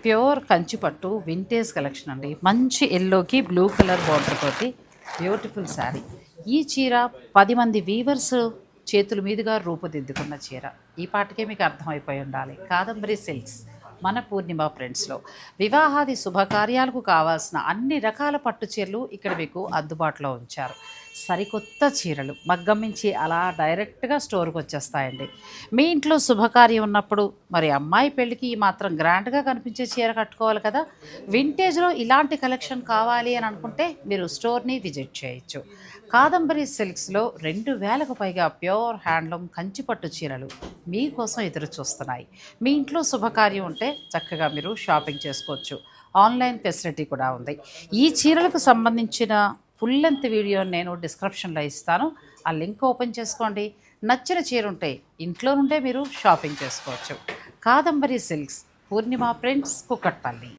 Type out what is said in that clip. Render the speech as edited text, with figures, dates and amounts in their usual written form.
Pure కంచిపట్టు vintage collection అండి. మంచి ఎల్లోకి బ్లూ కలర్ బార్డర్ తోటి బ్యూటిఫుల్ శారీ. ఈ చీర 10 మంది వీవర్స్ చేతుల మీదుగా రూపుదిద్దుకున్న చీర. ఈ పాటికే మీకు అర్థమైపోయి ఉండాలి. కాదంబరి సిల్క్స్ మన పూర్ణిమ ఫ్రెండ్స్లో వివాహాది శుభకార్యాలకు కావాల్సిన అన్ని రకాల పట్టు చీరలు ఇక్కడ మీకు అందుబాటులో ఉంచారు. సరికొత్త చీరలు మగ్గం నుంచి అలా డైరెక్ట్గా స్టోర్కి వచ్చేస్తాయండి. మీ ఇంట్లో శుభకార్యం ఉన్నప్పుడు మరి అమ్మాయి పెళ్ళికి ఈ మాత్రం గ్రాండ్గా కనిపించే చీర కట్టుకోవాలి కదా. వింటేజ్లో ఇలాంటి కలెక్షన్ కావాలి అని అనుకుంటే మీరు స్టోర్ని విజిట్ చేయొచ్చు. కాదంబరి సిల్క్స్లో 2000కు పైగా ప్యూర్ హ్యాండ్లూమ్ కంచిపట్టు చీరలు మీకోసం ఎదురు చూస్తున్నాయి. మీ ఇంట్లో శుభకార్యం ఉంటే చక్కగా మీరు షాపింగ్ చేసుకోవచ్చు. ఆన్లైన్ ఫెసిలిటీ కూడా ఉంది. ఈ చీరలకు సంబంధించిన ఫుల్ లెంత్ వీడియో నేను డిస్క్రిప్షన్లో ఇస్తాను. ఆ లింక్ ఓపెన్ చేసుకోండి. నచ్చిన చీర ఉంటే ఇంట్లో నుండే మీరు షాపింగ్ చేసుకోవచ్చు. కాదంబరి సిల్క్స్, పూర్ణిమ ప్రింట్స్, కుకట్పల్లి.